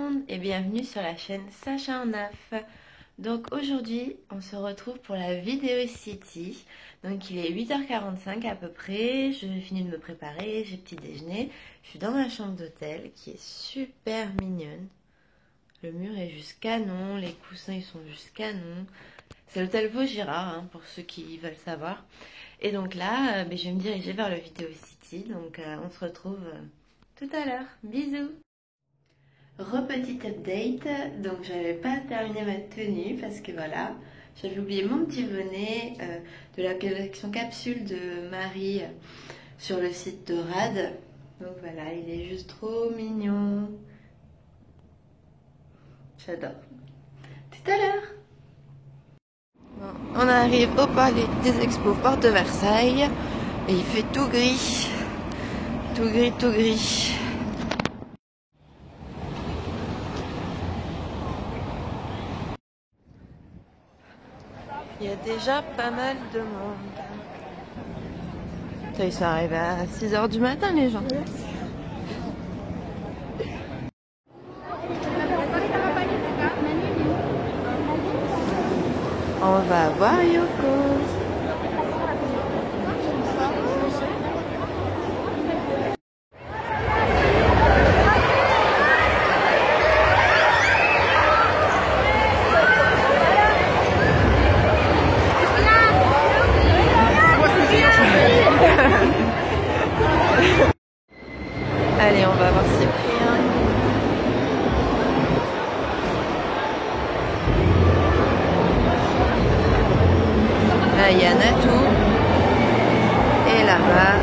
monde et bienvenue sur la chaîne Sacha en Neuf. Donc aujourd'hui on se retrouve pour la vidéo City. Donc il est 8h45 à peu près, je finis de me préparer, j'ai petit déjeuner. Je suis dans ma chambre d'hôtel qui est super mignonne. Le mur est juste canon, les coussins ils sont juste canon. C'est l'hôtel Vaugirard hein, pour ceux qui veulent savoir. Et donc là je vais me diriger vers le vidéo City. Donc on se retrouve tout à l'heure. Bisous. Repetite update, donc j'avais pas terminé ma tenue parce que voilà, j'avais oublié mon petit bonnet de la collection capsule de Marie sur le site de Rad. Donc voilà, il est juste trop mignon. J'adore. Tout à l'heure. Bon, on arrive au palais des expos porte de Versailles et il fait tout gris. Tout gris, tout gris. Il y a déjà pas mal de monde. Ils sont arrivés à 6h du matin les gens. On va voir Yoko. Allez, on va voir Cyprien. Là, il y a Natou. Et là-bas,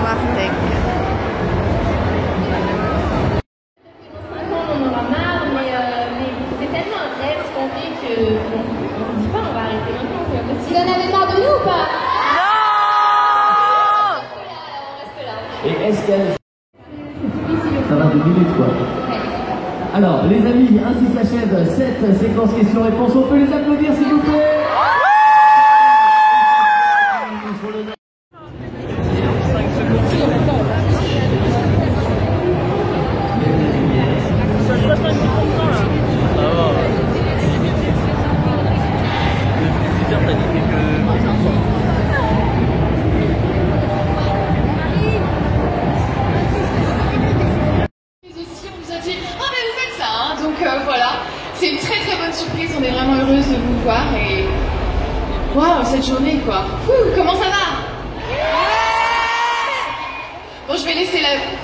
Wartek. On en aura marre, mais c'est tellement un rêve ce qu'on fait que on se dit pas on va arrêter maintenant, c'est pas possible. Vous en avez marre de nous ou pas? Non! On reste là. Et est-ce qu'elle... Ça va 2 minutes quoi. Alors les amis, ainsi s'achève cette séquence questions-réponses. On peut les applaudir s'il vous plaît. Voilà, c'est une très très bonne surprise, on est vraiment heureuse de vous voir et waouh cette journée quoi. Comment ça va? Bon, je vais laisser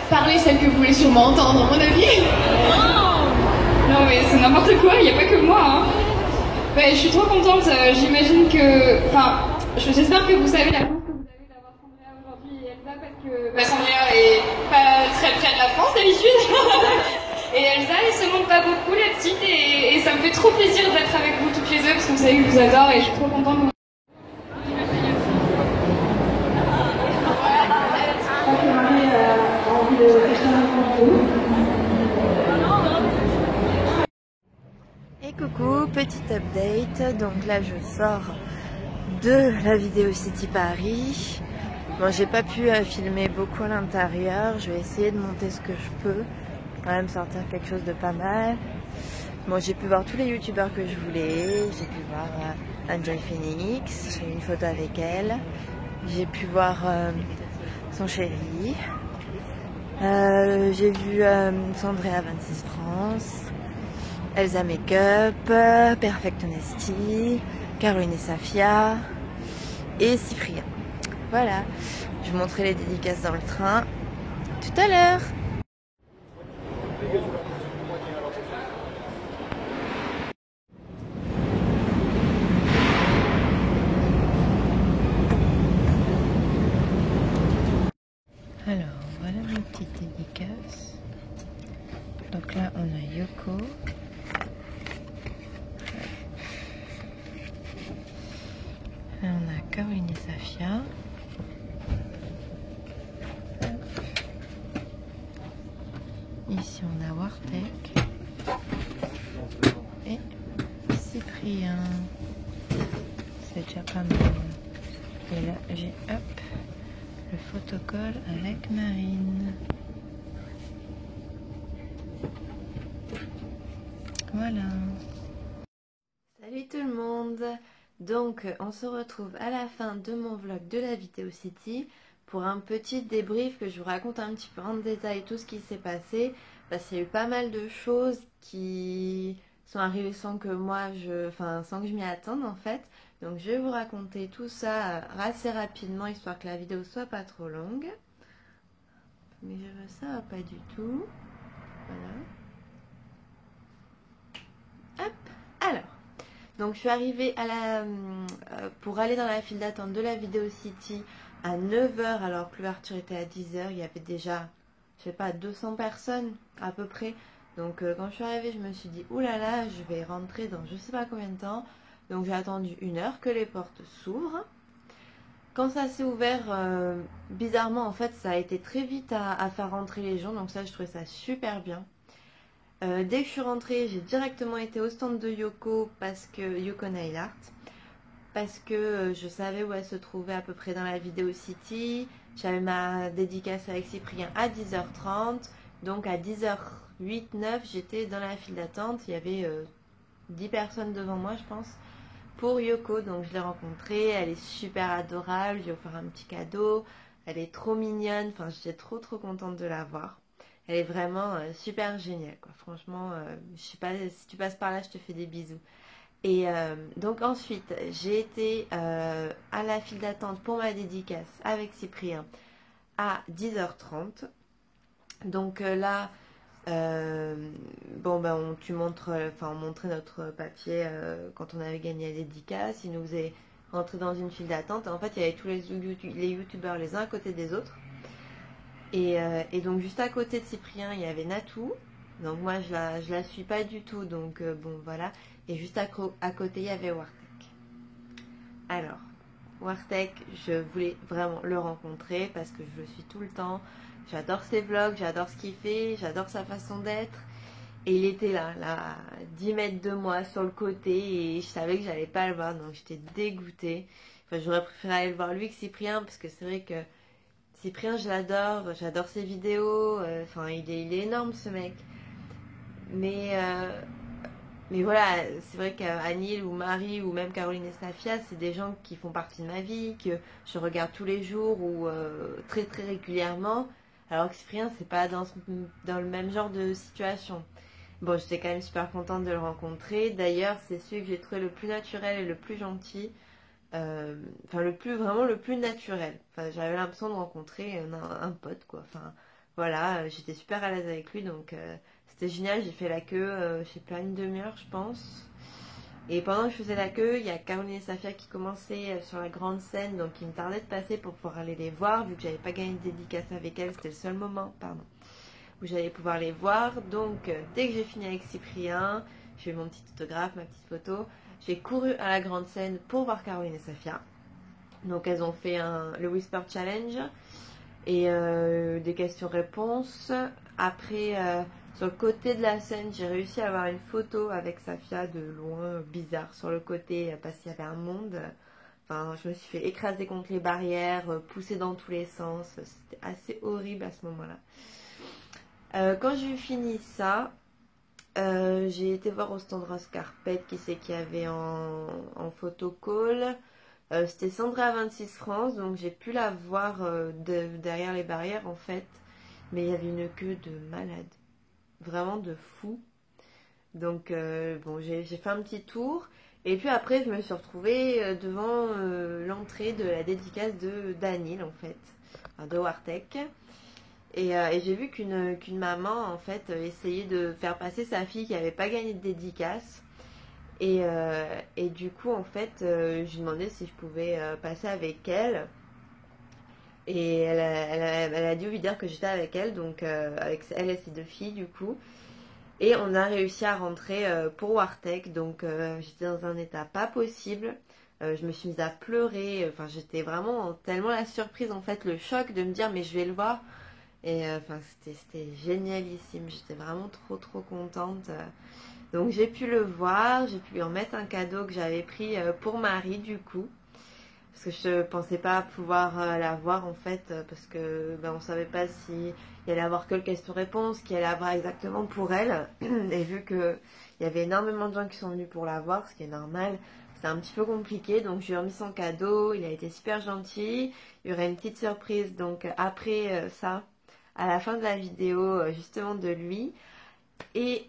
parler celle que vous voulez sûrement entendre à mon avis. Non mais c'est n'importe quoi, il n'y a pas que moi hein. Ouais, je suis trop contente, j'imagine que, enfin, j'espère que vous savez la chance que vous avez d'avoir Sandrea aujourd'hui et Elsa parce que Sandrea est pas très près de la France d'habitude. Et Elsa, elle se montre pas beaucoup, la petite, et ça me fait trop plaisir d'être avec vous toutes les deux, parce que vous savez que je vous adore et je suis trop contente de vous. Et coucou, petite update. Donc là, je sors de la vidéo City Paris. Bon, j'ai pas pu filmer beaucoup à l'intérieur. Je vais essayer de monter ce que je peux. Quand même sortir quelque chose de pas mal. Bon, j'ai pu voir tous les youtubeurs que je voulais. J'ai pu voir Enjoy Phoenix, j'ai eu une photo avec elle. J'ai pu voir son chéri. J'ai vu Sandrea 26 France, Elsa Makeup, Perfect Honesty, Caroline et Safia et Cyprien. Voilà, je vous montrerai les dédicaces dans le train tout à l'heure. Alors, voilà mes petites dédicaces. Donc là, on a Yoko. Là, on a Caroline et Safia. Ici, on a Wartek. Et Cyprien. C'est déjà pas mal. Et là, j'ai hop le photocall avec Marine. Voilà. Salut tout le monde. Donc on se retrouve à la fin de mon vlog de la Vidéo City pour un petit débrief que je vous raconte un petit peu en détail tout ce qui s'est passé. Parce qu'il y a eu pas mal de choses qui sont arrivées sans que sans que je m'y attende en fait. Donc je vais vous raconter tout ça assez rapidement histoire que la vidéo soit pas trop longue. Mais je veux ça pas du tout. Voilà. Hop. Alors. Donc je suis arrivée pour aller dans la file d'attente de la Vidéo City à 9 h alors que l'ouverture était à 10 h. Il y avait déjà, je sais pas, 200 personnes à peu près. Donc quand je suis arrivée, je me suis dit, oulala, je vais rentrer dans je sais pas combien de temps. Donc j'ai attendu 1 heure que les portes s'ouvrent. Quand ça s'est ouvert, bizarrement en fait, ça a été très vite à faire rentrer les gens. Donc ça, je trouvais ça super bien. Dès que je suis rentrée, j'ai directement été au stand de Yoko Nail Art parce que je savais où elle se trouvait à peu près dans la Vidéo City. J'avais ma dédicace avec Cyprien à 10h30, donc à 10h08, 9 j'étais dans la file d'attente. Il y avait 10 personnes devant moi je pense pour Yoko, donc je l'ai rencontrée. Elle est super adorable, je lui ai offert un petit cadeau, elle est trop mignonne, enfin j'étais trop contente de la voir. Elle est vraiment super géniale, quoi. Franchement, je sais pas, si tu passes par là, je te fais des bisous. Et donc ensuite, j'ai été à la file d'attente pour ma dédicace avec Cyprien à 10h30. Donc là, on montrait notre papier quand on avait gagné la dédicace. Il nous faisait rentrer dans une file d'attente. En fait, il y avait tous les youtubeurs les uns à côté des autres. Et donc juste à côté de Cyprien il y avait Natou, donc moi je la suis pas du tout, donc bon voilà. Et juste à côté il y avait Wartek. Alors Wartek, je voulais vraiment le rencontrer parce que je le suis tout le temps, j'adore ses vlogs, j'adore ce qu'il fait, j'adore sa façon d'être. Et il était là à 10 mètres de moi sur le côté et je savais que j'allais pas le voir, donc j'étais dégoûtée. Enfin j'aurais préféré aller le voir lui que Cyprien parce que c'est vrai que Cyprien, je l'adore, j'adore ses vidéos, il est énorme ce mec. Mais voilà, c'est vrai qu'Anil ou Marie ou même Caroline et Safia, c'est des gens qui font partie de ma vie, que je regarde tous les jours ou très régulièrement. Alors que Cyprien, c'est pas dans le même genre de situation. Bon, j'étais quand même super contente de le rencontrer. D'ailleurs, c'est celui que j'ai trouvé le plus naturel et le plus gentil. Le plus naturel. J'avais l'impression de rencontrer un pote quoi. J'étais super à l'aise avec lui, donc c'était génial. J'ai fait la queue, je sais pas, une demi-heure je pense. Et pendant que je faisais la queue, il y a Caroline et Safia qui commençaient sur la grande scène, donc il me tardait de passer pour pouvoir aller les voir, vu que j'avais pas gagné de dédicace avec elles, c'était le seul moment, où j'allais pouvoir les voir. Donc dès que j'ai fini avec Cyprien, j'ai eu mon petit autographe, ma petite photo. J'ai couru à la grande scène pour voir Caroline et Safia. Donc elles ont fait le Whisper Challenge et des questions-réponses. Après, sur le côté de la scène, j'ai réussi à avoir une photo avec Safia de loin, bizarre, sur le côté, parce qu'il y avait un monde. Je me suis fait écraser contre les barrières, pousser dans tous les sens. C'était assez horrible à ce moment-là. Quand j'ai fini ça, j'ai été voir au stand Rose Carpet qui c'est qu'il y avait en photo call. C'était Sandra 26 France, donc j'ai pu la voir derrière les barrières en fait. Mais il y avait une queue de malade, vraiment de fou. Donc j'ai fait un petit tour. Et puis après je me suis retrouvée devant l'entrée de la dédicace de Daniel en fait, de Wartek. Et j'ai vu qu'une maman en fait essayait de faire passer sa fille qui n'avait pas gagné de dédicace. Et du coup en fait je lui demandais si je pouvais passer avec elle. Et elle a dû lui dire que j'étais avec elle, donc avec elle et ses deux filles du coup. Et on a réussi à rentrer pour Wartek, donc j'étais dans un état pas possible. Je me suis mise à pleurer, j'étais vraiment tellement la surprise en fait, le choc de me dire mais je vais le voir. Et c'était génialissime, j'étais vraiment trop contente. Donc j'ai pu le voir, j'ai pu lui en mettre un cadeau que j'avais pris pour Marie du coup. parce que je pensais pas pouvoir la voir en fait, parce que on savait pas si il allait avoir que le question-réponse, qu'il allait avoir exactement pour elle. Et vu que il y avait énormément de gens qui sont venus pour la voir, ce qui est normal, c'était un petit peu compliqué. Donc je lui ai remis son cadeau, il a été super gentil. Il y aurait une petite surprise donc après ça, à la fin de la vidéo justement de lui. Et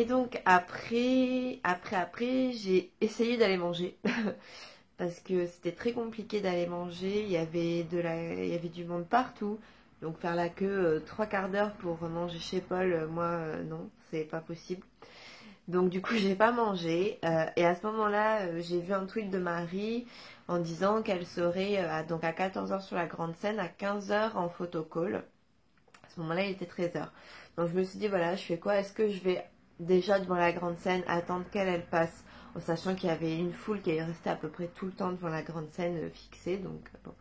donc après, j'ai essayé d'aller manger parce que c'était très compliqué d'aller manger. Il y avait du monde partout, donc faire la queue 3/4 d'heure pour manger chez Paul, moi non, c'est pas possible. Donc du coup j'ai pas mangé et à ce moment-là j'ai vu un tweet de Marie en disant qu'elle serait donc à 14 heures sur la grande scène, à 15 heures en photocall. À ce moment-là il était 13 heures. Donc je me suis dit voilà, je fais quoi? Est-ce que je vais déjà devant la grande scène attendre qu'elle passe, en sachant qu'il y avait une foule qui est restée à peu près tout le temps devant la grande scène fixée, donc bon,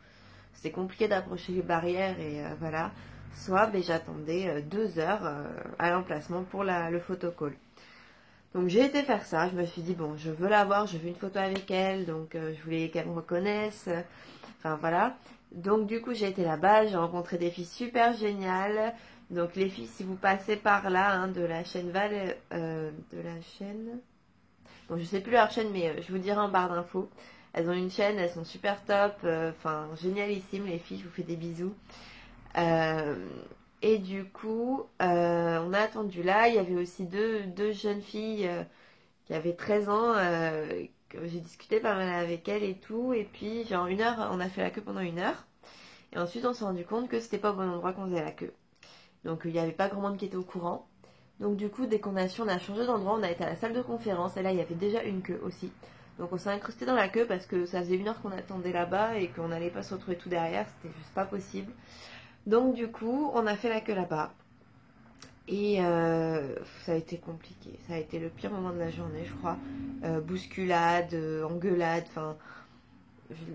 c'était compliqué d'approcher les barrières et voilà. Soit j'attendais 2 heures à l'emplacement pour le photocall. Donc j'ai été faire ça, je me suis dit bon, je veux la voir, je veux une photo avec elle, donc je voulais qu'elle me reconnaisse, enfin voilà. Donc du coup j'ai été là-bas, j'ai rencontré des filles super géniales. Donc les filles, si vous passez par là, hein, de la chaîne bon je sais plus leur chaîne, mais je vous dirai en barre d'infos. Elles ont une chaîne, elles sont super top, enfin génialissimes les filles, je vous fais des bisous. Et du coup, on a attendu là. Il y avait aussi deux jeunes filles qui avaient 13 ans. Que j'ai discuté pas mal avec elles et tout. Et puis, genre 1 heure, on a fait la queue pendant 1 heure. Et ensuite, on s'est rendu compte que c'était pas au bon endroit qu'on faisait la queue. Donc, il n'y avait pas grand monde qui était au courant. Donc, du coup, dès qu'on a su, on a changé d'endroit. On a été à la salle de conférence. Et là, il y avait déjà une queue aussi. Donc, on s'est incrusté dans la queue parce que ça faisait 1 heure qu'on attendait là-bas et qu'on n'allait pas se retrouver tout derrière. C'était juste pas possible. Donc du coup, on a fait la queue là-bas. Et ça a été compliqué. Ça a été le pire moment de la journée, je crois. Bousculade, engueulade, enfin...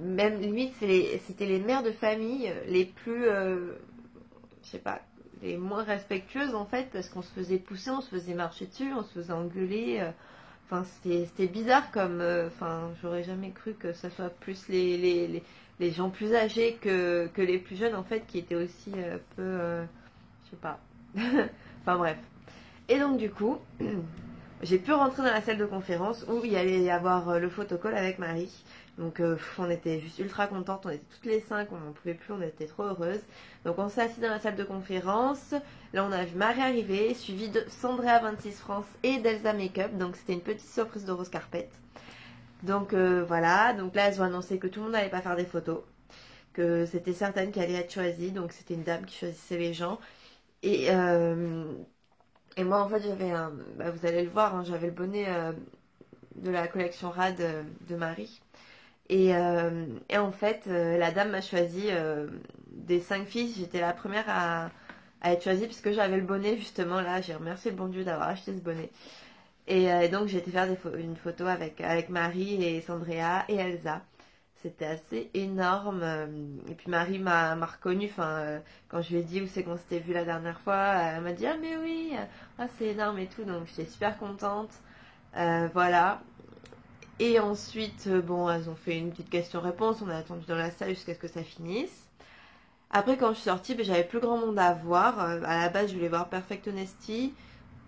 Même limite, c'était les mères de famille les plus... je sais pas, les moins respectueuses en fait, parce qu'on se faisait pousser, on se faisait marcher dessus, on se faisait engueuler. Enfin, c'était bizarre comme... Enfin, j'aurais jamais cru que ça soit plus les gens plus âgés que les plus jeunes en fait, qui étaient aussi peu... je sais pas. Enfin bref. Et donc du coup, j'ai pu rentrer dans la salle de conférence où il allait y avoir le photocall avec Marie. Donc on était juste ultra contentes, on était toutes les 5, on n'en pouvait plus, on était trop heureuses. Donc on s'est assis dans la salle de conférence. Là on a vu Marie arriver, suivie de Sandrea 26 France et d'Elsa Makeup. Donc c'était une petite surprise de rose carpet. Donc voilà, donc là elles ont annoncé que tout le monde n'allait pas faire des photos, que c'était certaines qui allaient être choisies, donc c'était une dame qui choisissait les gens. Et moi en fait j'avais vous allez le voir, hein, j'avais le bonnet de la collection RAD de Marie. Et en fait la dame m'a choisi des 5 filles, j'étais la première à être choisie puisque j'avais le bonnet justement là, j'ai remercié le bon Dieu d'avoir acheté ce bonnet. Et donc j'ai été faire une photo avec Marie et Sandrea et Elsa. C'était assez énorme. Et puis Marie m'a reconnue. Quand je lui ai dit où c'est qu'on s'était vu la dernière fois, elle m'a dit ah mais oui, c'est énorme et tout. Donc j'étais super contente. Voilà. Et ensuite, elles ont fait une petite question-réponse. On a attendu dans la salle jusqu'à ce que ça finisse. Après quand je suis sortie, j'avais plus grand monde à voir. À la base je voulais voir Perfect Honesty.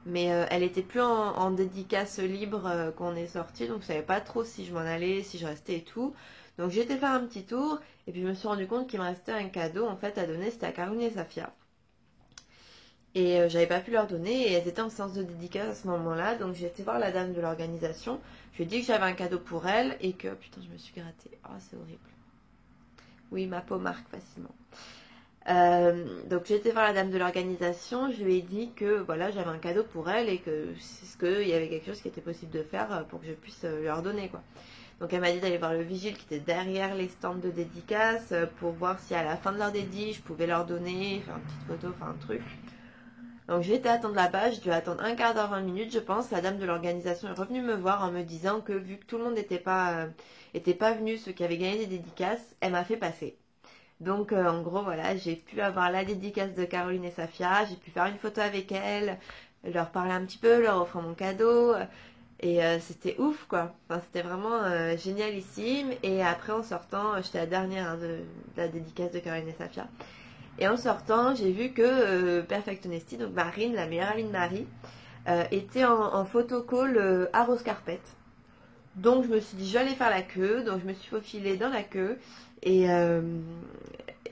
Mais elle était plus en dédicace libre quand on est sorti, donc je savais pas trop si je m'en allais, si je restais et tout. Donc j'ai été faire un petit tour, et puis je me suis rendu compte qu'il me restait un cadeau en fait à donner, c'était à Caroline et Safia. Et j'avais pas pu leur donner, et elles étaient en séance de dédicace à ce moment-là, donc j'ai été voir la dame de l'organisation. Je lui ai dit que j'avais un cadeau pour elle, et que, putain je me suis grattée, oh c'est horrible. Oui, ma peau marque facilement. Donc j'ai été voir la dame de l'organisation, je lui ai dit que voilà j'avais un cadeau pour elle et que c'est qu'il y avait quelque chose qui était possible de faire pour que je puisse leur donner quoi. Donc elle m'a dit d'aller voir le vigile qui était derrière les stands de dédicace pour voir si à la fin de leur dédi je pouvais leur donner, faire une petite photo, faire un truc. Donc j'ai été attendre là-bas, j'ai dû attendre 1/4 d'heure, 20 minutes je pense. La dame de l'organisation est revenue me voir en me disant que vu que tout le monde n'était pas venu, ceux qui avaient gagné des dédicaces, elle m'a fait passer. Donc en gros voilà, j'ai pu avoir la dédicace de Caroline et Safia, j'ai pu faire une photo avec elles, leur parler un petit peu, leur offrir mon cadeau. Et c'était ouf quoi, enfin, c'était vraiment génialissime. Et après en sortant, j'étais la dernière hein, de la dédicace de Caroline et Safia. Et en sortant, j'ai vu que Perfect Honesty, donc Marine, la meilleure amie de Marie, était en photo call à Rose Carpet. Donc je me suis dit je vais aller faire la queue, donc je me suis faufilée dans la queue. Et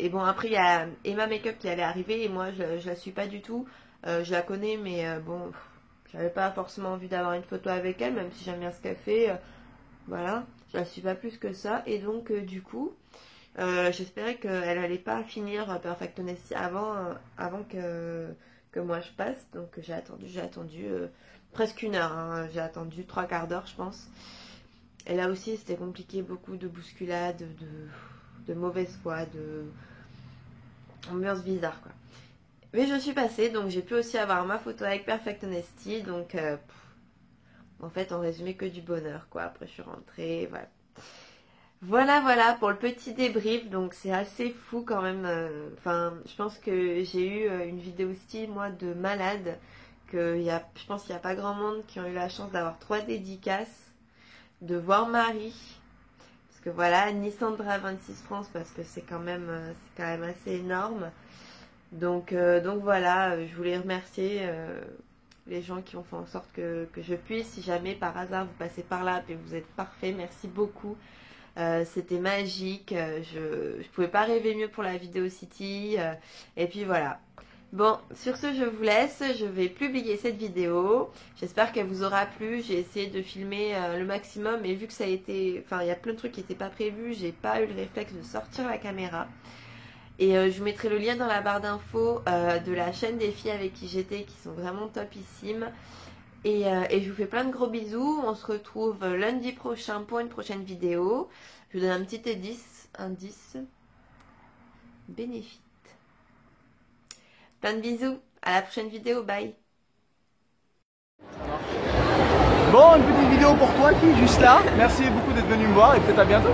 bon après il y a Emma Makeup qui allait arriver et moi je la suis pas du tout. Je la connais mais bon, j'avais pas forcément envie d'avoir une photo avec elle, même si j'aime bien ce qu'elle fait. Voilà, je la suis pas plus que ça. Et donc du coup, j'espérais qu'elle allait pas finir Perfect Honesty avant que moi je passe. Donc j'ai attendu presque une heure, hein. J'ai attendu 3/4 d'heure je pense. Et là aussi c'était compliqué, beaucoup de bousculades, de mauvaise foi, de ambiance bizarre quoi. Mais je suis passée, donc j'ai pu aussi avoir ma photo avec Perfect Honesty, donc en fait en résumé que du bonheur quoi. Après je suis rentrée, voilà pour le petit débrief. Donc c'est assez fou quand même, enfin je pense que j'ai eu une vidéo style moi de malade, je pense qu'il n'y a pas grand monde qui ont eu la chance d'avoir 3 dédicaces, de voir Marie, parce que voilà, ni Sandra 26 France, parce que c'est quand même assez énorme. Donc voilà, je voulais remercier les gens qui ont fait en sorte que je puisse, si jamais par hasard vous passez par là et vous êtes parfait, merci beaucoup. C'était magique, je pouvais pas rêver mieux pour la Vidéo City, et puis voilà. Bon, sur ce je vous laisse, je vais publier cette vidéo, j'espère qu'elle vous aura plu. J'ai essayé de filmer le maximum, et vu que ça a été, enfin il y a plein de trucs qui n'étaient pas prévus, j'ai pas eu le réflexe de sortir la caméra. Et je vous mettrai le lien dans la barre d'infos de la chaîne des filles avec qui j'étais, qui sont vraiment topissimes. Et je vous fais plein de gros bisous. On se retrouve lundi prochain pour une prochaine vidéo. Je vous donne un petit indice bénéfique. Plein de bisous. À la prochaine vidéo. Bye. Bon, une petite vidéo pour toi qui est juste là. Merci beaucoup d'être venu me voir et peut-être à bientôt.